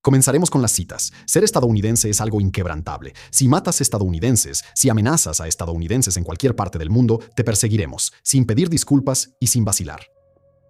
Comenzaremos con las citas. Ser estadounidense es algo inquebrantable. Si matas estadounidenses, si amenazas a estadounidenses en cualquier parte del mundo, te perseguiremos, sin pedir disculpas y sin vacilar.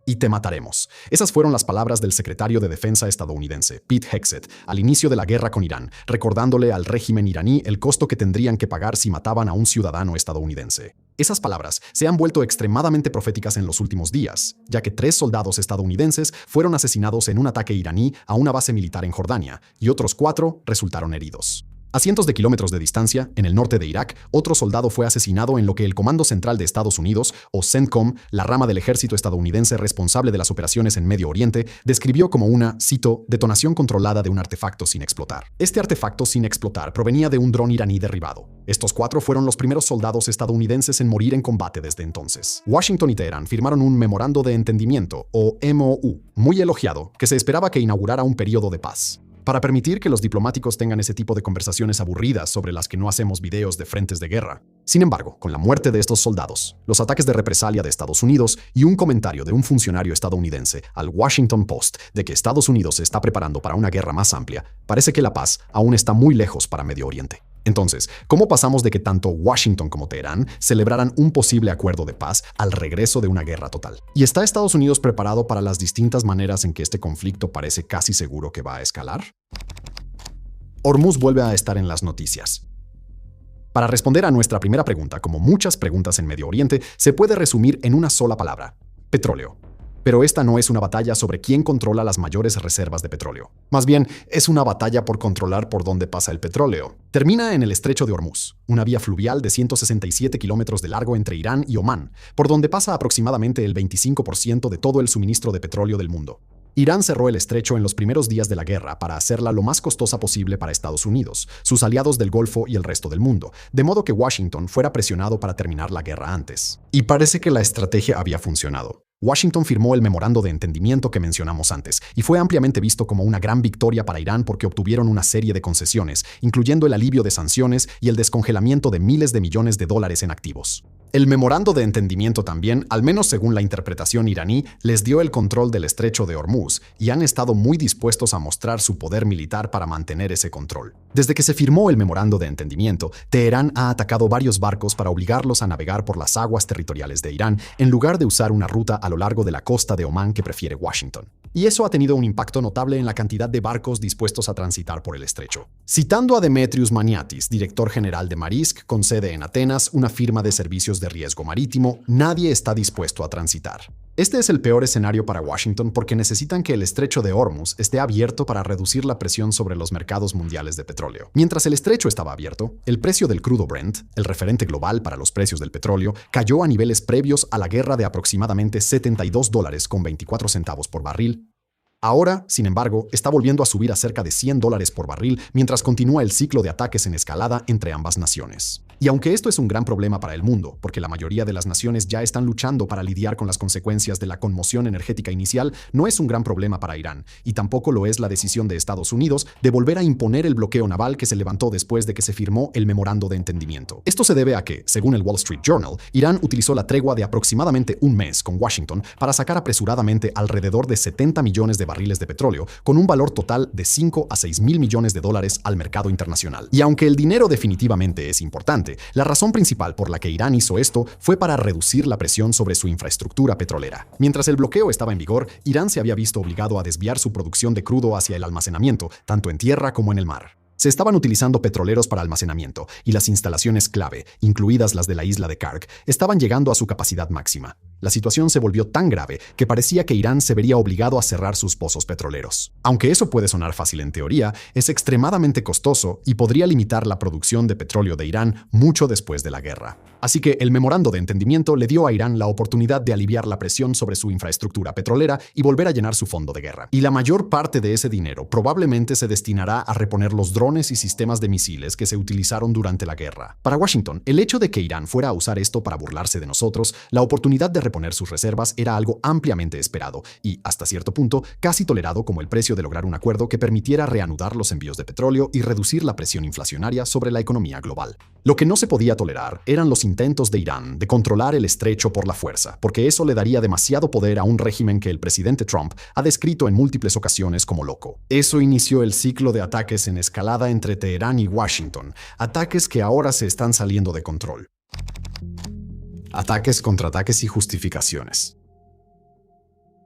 Y te mataremos. Esas fueron las palabras del secretario de Defensa estadounidense, Pete Hegseth, al inicio de la guerra con Irán, recordándole al régimen iraní el costo que tendrían que pagar si mataban a un ciudadano estadounidense. Esas palabras se han vuelto extremadamente proféticas en los últimos días, ya que 3 soldados estadounidenses fueron asesinados en un ataque iraní a una base militar en Jordania, y otros 4 resultaron heridos. A cientos de kilómetros de distancia, en el norte de Irak, otro soldado fue asesinado en lo que el Comando Central de Estados Unidos, o CENTCOM, la rama del ejército estadounidense responsable de las operaciones en Medio Oriente, describió como una, cito, detonación controlada de un artefacto sin explotar. Este artefacto sin explotar provenía de un dron iraní derribado. Estos 4 fueron los primeros soldados estadounidenses en morir en combate desde entonces. Washington y Teherán firmaron un memorando de entendimiento, o MOU, muy elogiado, que se esperaba que inaugurara un periodo de paz. Para permitir que los diplomáticos tengan ese tipo de conversaciones aburridas sobre las que no hacemos videos de frentes de guerra. Sin embargo, con la muerte de estos soldados, los ataques de represalia de Estados Unidos y un comentario de un funcionario estadounidense al Washington Post de que Estados Unidos se está preparando para una guerra más amplia, parece que la paz aún está muy lejos para Medio Oriente. Entonces, ¿cómo pasamos de que tanto Washington como Teherán celebraran un posible acuerdo de paz al regreso de una guerra total? ¿Y está Estados Unidos preparado para las distintas maneras en que este conflicto parece casi seguro que va a escalar? Hormuz vuelve a estar en las noticias. Para responder a nuestra primera pregunta, como muchas preguntas en Medio Oriente, se puede resumir en una sola palabra: petróleo. Pero esta no es una batalla sobre quién controla las mayores reservas de petróleo. Más bien, es una batalla por controlar por dónde pasa el petróleo. Termina en el Estrecho de Hormuz, una vía fluvial de 167 kilómetros de largo entre Irán y Omán, por donde pasa aproximadamente el 25% de todo el suministro de petróleo del mundo. Irán cerró el estrecho en los primeros días de la guerra para hacerla lo más costosa posible para Estados Unidos, sus aliados del Golfo y el resto del mundo, de modo que Washington fuera presionado para terminar la guerra antes. Y parece que la estrategia había funcionado. Washington firmó el memorando de entendimiento que mencionamos antes, y fue ampliamente visto como una gran victoria para Irán porque obtuvieron una serie de concesiones, incluyendo el alivio de sanciones y el descongelamiento de miles de millones de dólares en activos. El memorando de entendimiento también, al menos según la interpretación iraní, les dio el control del estrecho de Hormuz y han estado muy dispuestos a mostrar su poder militar para mantener ese control. Desde que se firmó el memorando de entendimiento, Teherán ha atacado varios barcos para obligarlos a navegar por las aguas territoriales de Irán en lugar de usar una ruta a lo largo de la costa de Omán que prefiere Washington. Y eso ha tenido un impacto notable en la cantidad de barcos dispuestos a transitar por el estrecho. Citando a Demetrios Maniatis, director general de Maersk, con sede en Atenas, una firma de servicios de riesgo marítimo, nadie está dispuesto a transitar. Este es el peor escenario para Washington porque necesitan que el estrecho de Hormuz esté abierto para reducir la presión sobre los mercados mundiales de petróleo. Mientras el estrecho estaba abierto, el precio del crudo Brent, el referente global para los precios del petróleo, cayó a niveles previos a la guerra de aproximadamente $72.24 por barril. Ahora, sin embargo, está volviendo a subir a cerca de $100 por barril mientras continúa el ciclo de ataques en escalada entre ambas naciones. Y aunque esto es un gran problema para el mundo, porque la mayoría de las naciones ya están luchando para lidiar con las consecuencias de la conmoción energética inicial, no es un gran problema para Irán, y tampoco lo es la decisión de Estados Unidos de volver a imponer el bloqueo naval que se levantó después de que se firmó el memorando de entendimiento. Esto se debe a que, según el Wall Street Journal, Irán utilizó la tregua de aproximadamente un mes con Washington para sacar apresuradamente alrededor de 70 millones de barriles de petróleo, con un valor total de 5 a 6 mil millones de dólares al mercado internacional. Y aunque el dinero definitivamente es importante, la razón principal por la que Irán hizo esto fue para reducir la presión sobre su infraestructura petrolera. Mientras el bloqueo estaba en vigor, Irán se había visto obligado a desviar su producción de crudo hacia el almacenamiento, tanto en tierra como en el mar. Se estaban utilizando petroleros para almacenamiento, y las instalaciones clave, incluidas las de la isla de Kark, estaban llegando a su capacidad máxima. La situación se volvió tan grave que parecía que Irán se vería obligado a cerrar sus pozos petroleros. Aunque eso puede sonar fácil en teoría, es extremadamente costoso y podría limitar la producción de petróleo de Irán mucho después de la guerra. Así que el memorando de entendimiento le dio a Irán la oportunidad de aliviar la presión sobre su infraestructura petrolera y volver a llenar su fondo de guerra. Y la mayor parte de ese dinero probablemente se destinará a reponer los drones y sistemas de misiles que se utilizaron durante la guerra. Para Washington, el hecho de que Irán fuera a usar esto para burlarse de nosotros, la oportunidad de reponer sus reservas era algo ampliamente esperado y, hasta cierto punto, casi tolerado como el precio de lograr un acuerdo que permitiera reanudar los envíos de petróleo y reducir la presión inflacionaria sobre la economía global. Lo que no se podía tolerar eran los intentos de Irán de controlar el estrecho por la fuerza, porque eso le daría demasiado poder a un régimen que el presidente Trump ha descrito en múltiples ocasiones como loco. Eso inició el ciclo de ataques en escalada entre Teherán y Washington, ataques que ahora se están saliendo de control. Ataques, contraataques y justificaciones.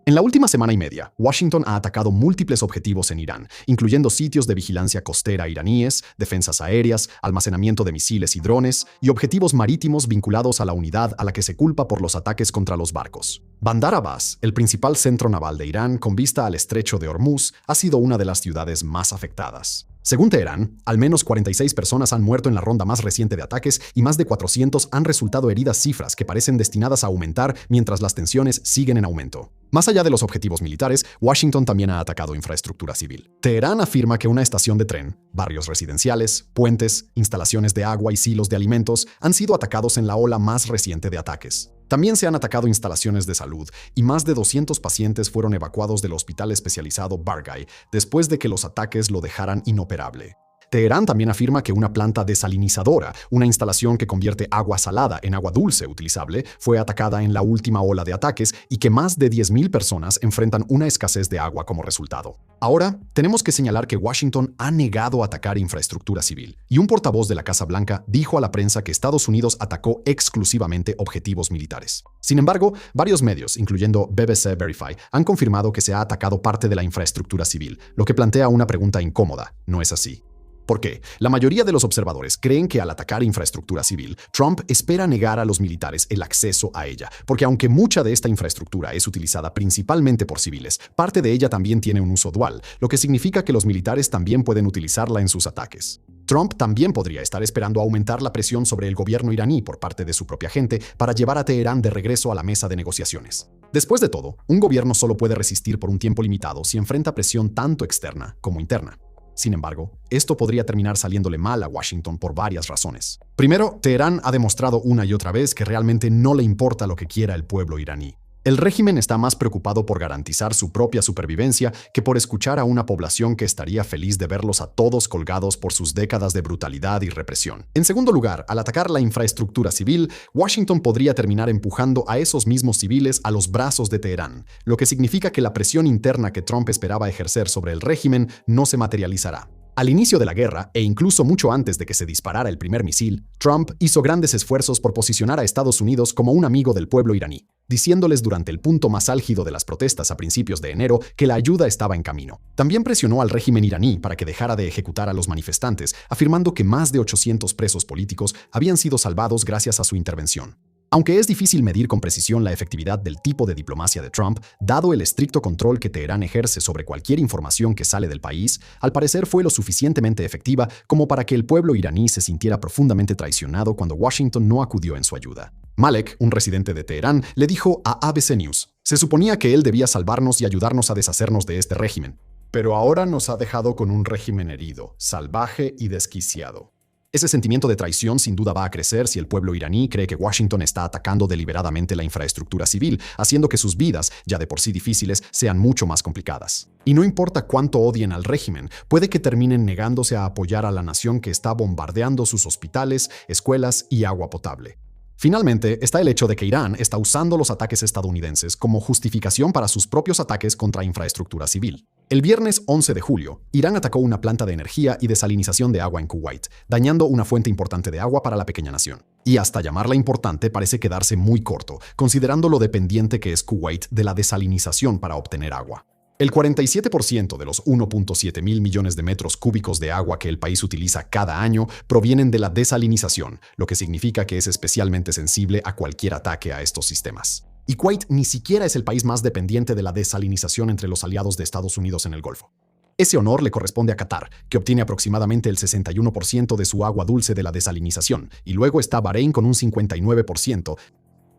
En la última semana y media, Washington ha atacado múltiples objetivos en Irán, incluyendo sitios de vigilancia costera iraníes, defensas aéreas, almacenamiento de misiles y drones, y objetivos marítimos vinculados a la unidad a la que se culpa por los ataques contra los barcos. Bandar Abbas, el principal centro naval de Irán con vista al estrecho de Hormuz, ha sido una de las ciudades más afectadas. Según Teherán, al menos 46 personas han muerto en la ronda más reciente de ataques y más de 400 han resultado heridas, cifras que parecen destinadas a aumentar mientras las tensiones siguen en aumento. Más allá de los objetivos militares, Washington también ha atacado infraestructura civil. Teherán afirma que una estación de tren, barrios residenciales, puentes, instalaciones de agua y silos de alimentos han sido atacados en la ola más reciente de ataques. También se han atacado instalaciones de salud y más de 200 pacientes fueron evacuados del hospital especializado Barghai después de que los ataques lo dejaran inoperable. Teherán también afirma que una planta desalinizadora, una instalación que convierte agua salada en agua dulce utilizable, fue atacada en la última ola de ataques y que más de 10.000 personas enfrentan una escasez de agua como resultado. Ahora, tenemos que señalar que Washington ha negado atacar infraestructura civil, y un portavoz de la Casa Blanca dijo a la prensa que Estados Unidos atacó exclusivamente objetivos militares. Sin embargo, varios medios, incluyendo BBC Verify, han confirmado que se ha atacado parte de la infraestructura civil, lo que plantea una pregunta incómoda. ¿No es así? ¿Por qué? La mayoría de los observadores creen que al atacar infraestructura civil, Trump espera negar a los militares el acceso a ella, porque aunque mucha de esta infraestructura es utilizada principalmente por civiles, parte de ella también tiene un uso dual, lo que significa que los militares también pueden utilizarla en sus ataques. Trump también podría estar esperando aumentar la presión sobre el gobierno iraní por parte de su propia gente para llevar a Teherán de regreso a la mesa de negociaciones. Después de todo, un gobierno solo puede resistir por un tiempo limitado si enfrenta presión tanto externa como interna. Sin embargo, esto podría terminar saliéndole mal a Washington por varias razones. Primero, Teherán ha demostrado una y otra vez que realmente no le importa lo que quiera el pueblo iraní. El régimen está más preocupado por garantizar su propia supervivencia que por escuchar a una población que estaría feliz de verlos a todos colgados por sus décadas de brutalidad y represión. En segundo lugar, al atacar la infraestructura civil, Washington podría terminar empujando a esos mismos civiles a los brazos de Teherán, lo que significa que la presión interna que Trump esperaba ejercer sobre el régimen no se materializará. Al inicio de la guerra, e incluso mucho antes de que se disparara el primer misil, Trump hizo grandes esfuerzos por posicionar a Estados Unidos como un amigo del pueblo iraní, diciéndoles durante el punto más álgido de las protestas a principios de enero que la ayuda estaba en camino. También presionó al régimen iraní para que dejara de ejecutar a los manifestantes, afirmando que más de 800 presos políticos habían sido salvados gracias a su intervención. Aunque es difícil medir con precisión la efectividad del tipo de diplomacia de Trump, dado el estricto control que Teherán ejerce sobre cualquier información que sale del país, al parecer fue lo suficientemente efectiva como para que el pueblo iraní se sintiera profundamente traicionado cuando Washington no acudió en su ayuda. Malek, un residente de Teherán, le dijo a ABC News: "Se suponía que él debía salvarnos y ayudarnos a deshacernos de este régimen, pero ahora nos ha dejado con un régimen herido, salvaje y desquiciado". Ese sentimiento de traición sin duda va a crecer si el pueblo iraní cree que Washington está atacando deliberadamente la infraestructura civil, haciendo que sus vidas, ya de por sí difíciles, sean mucho más complicadas. Y no importa cuánto odien al régimen, puede que terminen negándose a apoyar a la nación que está bombardeando sus hospitales, escuelas y agua potable. Finalmente, está el hecho de que Irán está usando los ataques estadounidenses como justificación para sus propios ataques contra infraestructura civil. El viernes 11 de julio, Irán atacó una planta de energía y desalinización de agua en Kuwait, dañando una fuente importante de agua para la pequeña nación. Y hasta llamarla importante parece quedarse muy corto, considerando lo dependiente que es Kuwait de la desalinización para obtener agua. El 47% de los 1.7 mil millones de metros cúbicos de agua que el país utiliza cada año provienen de la desalinización, lo que significa que es especialmente sensible a cualquier ataque a estos sistemas. Y Kuwait ni siquiera es el país más dependiente de la desalinización entre los aliados de Estados Unidos en el Golfo. Ese honor le corresponde a Qatar, que obtiene aproximadamente el 61% de su agua dulce de la desalinización, y luego está Bahrein con un 59%.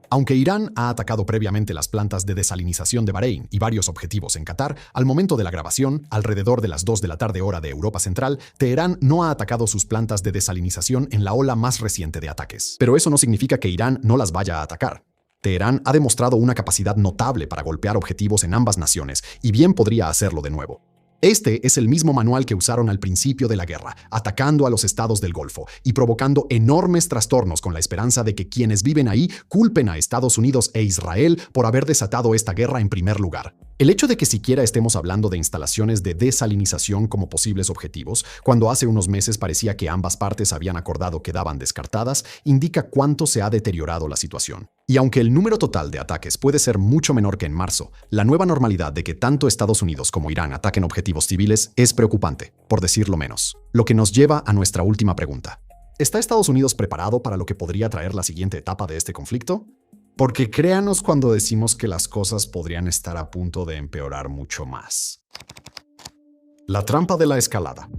Aunque Irán ha atacado previamente las plantas de desalinización de Bahrein y varios objetivos en Qatar, al momento de la grabación, alrededor de las 2 de la tarde hora de Europa Central, Teherán no ha atacado sus plantas de desalinización en la ola más reciente de ataques. Pero eso no significa que Irán no las vaya a atacar. Teherán ha demostrado una capacidad notable para golpear objetivos en ambas naciones y bien podría hacerlo de nuevo. Este es el mismo manual que usaron al principio de la guerra, atacando a los estados del Golfo y provocando enormes trastornos con la esperanza de que quienes viven ahí culpen a Estados Unidos e Israel por haber desatado esta guerra en primer lugar. El hecho de que siquiera estemos hablando de instalaciones de desalinización como posibles objetivos, cuando hace unos meses parecía que ambas partes habían acordado quedaban descartadas, indica cuánto se ha deteriorado la situación. Y aunque el número total de ataques puede ser mucho menor que en marzo, la nueva normalidad de que tanto Estados Unidos como Irán ataquen objetivos civiles es preocupante, por decirlo menos. Lo que nos lleva a nuestra última pregunta. ¿Está Estados Unidos preparado para lo que podría traer la siguiente etapa de este conflicto? Porque créanos cuando decimos que las cosas podrían estar a punto de empeorar mucho más. La trampa de la escalada.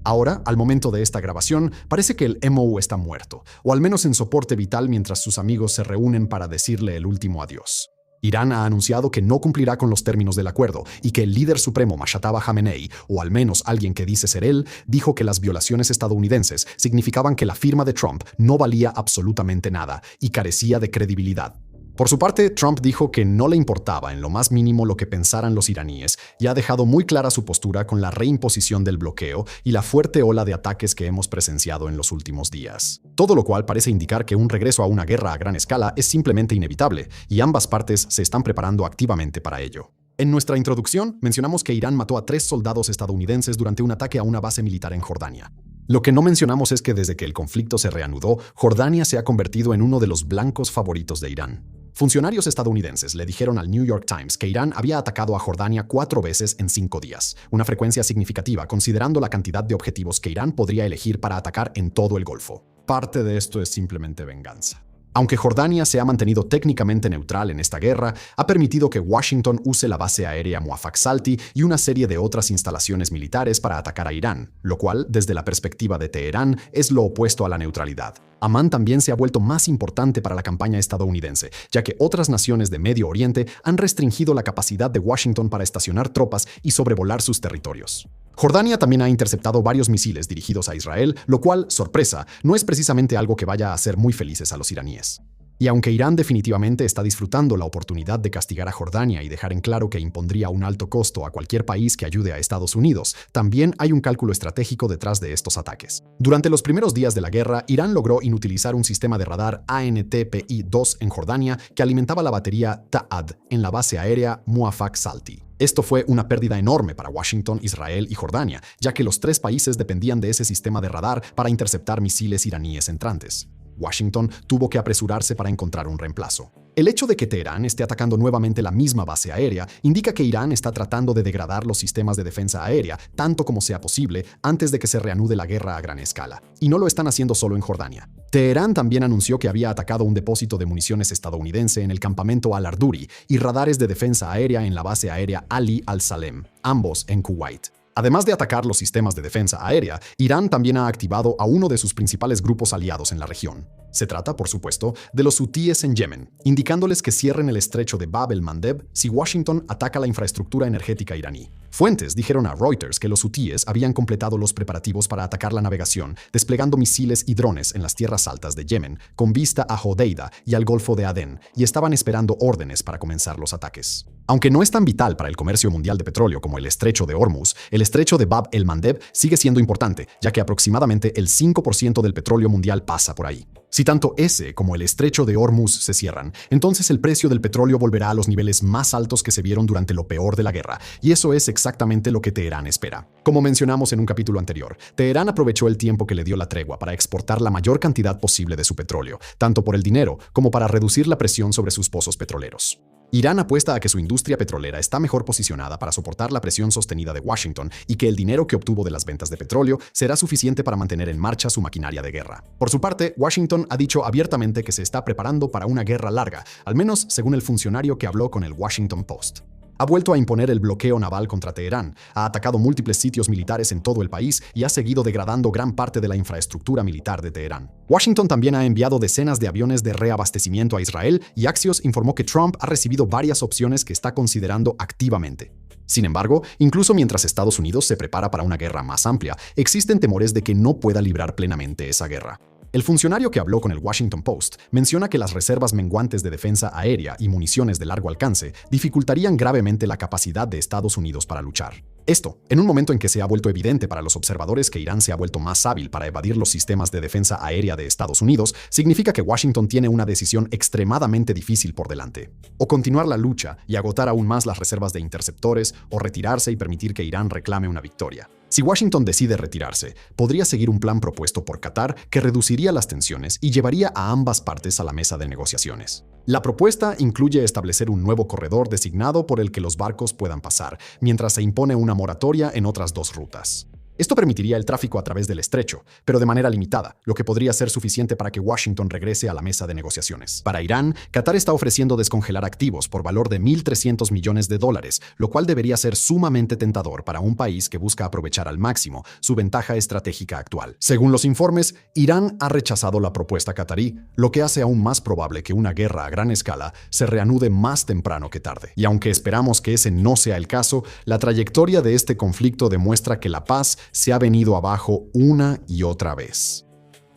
Ahora, al momento de esta grabación, parece que el MOU está muerto, o al menos en soporte vital mientras sus amigos se reúnen para decirle el último adiós. Irán ha anunciado que no cumplirá con los términos del acuerdo y que el líder supremo Mojtaba Khamenei, o al menos alguien que dice ser él, dijo que las violaciones estadounidenses significaban que la firma de Trump no valía absolutamente nada y carecía de credibilidad. Por su parte, Trump dijo que no le importaba en lo más mínimo lo que pensaran los iraníes y ha dejado muy clara su postura con la reimposición del bloqueo y la fuerte ola de ataques que hemos presenciado en los últimos días. Todo lo cual parece indicar que un regreso a una guerra a gran escala es simplemente inevitable y ambas partes se están preparando activamente para ello. En nuestra introducción, mencionamos que Irán mató a 3 soldados estadounidenses durante un ataque a una base militar en Jordania. Lo que no mencionamos es que desde que el conflicto se reanudó, Jordania se ha convertido en uno de los blancos favoritos de Irán. Funcionarios estadounidenses le dijeron al New York Times que Irán había atacado a Jordania 4 veces en 5 días, una frecuencia significativa considerando la cantidad de objetivos que Irán podría elegir para atacar en todo el Golfo. Parte de esto es simplemente venganza. Aunque Jordania se ha mantenido técnicamente neutral en esta guerra, ha permitido que Washington use la base aérea Muaffaq Salti y una serie de otras instalaciones militares para atacar a Irán, lo cual, desde la perspectiva de Teherán, es lo opuesto a la neutralidad. Amán también se ha vuelto más importante para la campaña estadounidense, ya que otras naciones de Medio Oriente han restringido la capacidad de Washington para estacionar tropas y sobrevolar sus territorios. Jordania también ha interceptado varios misiles dirigidos a Israel, lo cual, sorpresa, no es precisamente algo que vaya a hacer muy felices a los iraníes. Y aunque Irán definitivamente está disfrutando la oportunidad de castigar a Jordania y dejar en claro que impondría un alto costo a cualquier país que ayude a Estados Unidos, también hay un cálculo estratégico detrás de estos ataques. Durante los primeros días de la guerra, Irán logró inutilizar un sistema de radar ANTPI-2 en Jordania que alimentaba la batería Ta'ad en la base aérea Muaffaq Salti. Esto fue una pérdida enorme para Washington, Israel y Jordania, ya que los 3 países dependían de ese sistema de radar para interceptar misiles iraníes entrantes. Washington tuvo que apresurarse para encontrar un reemplazo. El hecho de que Teherán esté atacando nuevamente la misma base aérea indica que Irán está tratando de degradar los sistemas de defensa aérea tanto como sea posible antes de que se reanude la guerra a gran escala. Y no lo están haciendo solo en Jordania. Teherán también anunció que había atacado un depósito de municiones estadounidense en el campamento Al-Arduri y radares de defensa aérea en la base aérea Ali al-Salem, ambos en Kuwait. Además de atacar los sistemas de defensa aérea, Irán también ha activado a uno de sus principales grupos aliados en la región. Se trata, por supuesto, de los hutíes en Yemen, indicándoles que cierren el estrecho de Bab el-Mandeb si Washington ataca la infraestructura energética iraní. Fuentes dijeron a Reuters que los hutíes habían completado los preparativos para atacar la navegación, desplegando misiles y drones en las tierras altas de Yemen, con vista a Hodeida y al Golfo de Adén, y estaban esperando órdenes para comenzar los ataques. Aunque no es tan vital para el comercio mundial de petróleo como el estrecho de Hormuz, el estrecho de Bab el-Mandeb sigue siendo importante, ya que aproximadamente el 5% del petróleo mundial pasa por ahí. Si tanto ese como el estrecho de Hormuz se cierran, entonces el precio del petróleo volverá a los niveles más altos que se vieron durante lo peor de la guerra, y eso es exactamente lo que Teherán espera. Como mencionamos en un capítulo anterior, Teherán aprovechó el tiempo que le dio la tregua para exportar la mayor cantidad posible de su petróleo, tanto por el dinero como para reducir la presión sobre sus pozos petroleros. Irán apuesta a que su industria petrolera está mejor posicionada para soportar la presión sostenida de Washington y que el dinero que obtuvo de las ventas de petróleo será suficiente para mantener en marcha su maquinaria de guerra. Por su parte, Washington ha dicho abiertamente que se está preparando para una guerra larga, al menos según el funcionario que habló con el Washington Post. Ha vuelto a imponer el bloqueo naval contra Teherán, ha atacado múltiples sitios militares en todo el país y ha seguido degradando gran parte de la infraestructura militar de Teherán. Washington también ha enviado decenas de aviones de reabastecimiento a Israel y Axios informó que Trump ha recibido varias opciones que está considerando activamente. Sin embargo, incluso mientras Estados Unidos se prepara para una guerra más amplia, existen temores de que no pueda librar plenamente esa guerra. El funcionario que habló con el Washington Post menciona que las reservas menguantes de defensa aérea y municiones de largo alcance dificultarían gravemente la capacidad de Estados Unidos para luchar. Esto, en un momento en que se ha vuelto evidente para los observadores que Irán se ha vuelto más hábil para evadir los sistemas de defensa aérea de Estados Unidos, significa que Washington tiene una decisión extremadamente difícil por delante. O continuar la lucha y agotar aún más las reservas de interceptores, o retirarse y permitir que Irán reclame una victoria. Si Washington decide retirarse, podría seguir un plan propuesto por Qatar que reduciría las tensiones y llevaría a ambas partes a la mesa de negociaciones. La propuesta incluye establecer un nuevo corredor designado por el que los barcos puedan pasar, mientras se impone una moratoria en otras dos rutas. Esto permitiría el tráfico a través del estrecho, pero de manera limitada, lo que podría ser suficiente para que Washington regrese a la mesa de negociaciones. Para Irán, Qatar está ofreciendo descongelar activos por valor de $1.300 millones, lo cual debería ser sumamente tentador para un país que busca aprovechar al máximo su ventaja estratégica actual. Según los informes, Irán ha rechazado la propuesta qatarí, lo que hace aún más probable que una guerra a gran escala se reanude más temprano que tarde. Y aunque esperamos que ese no sea el caso, la trayectoria de este conflicto demuestra que la paz se ha venido abajo una y otra vez.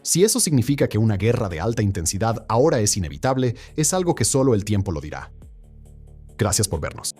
Si eso significa que una guerra de alta intensidad ahora es inevitable, es algo que solo el tiempo lo dirá. Gracias por vernos.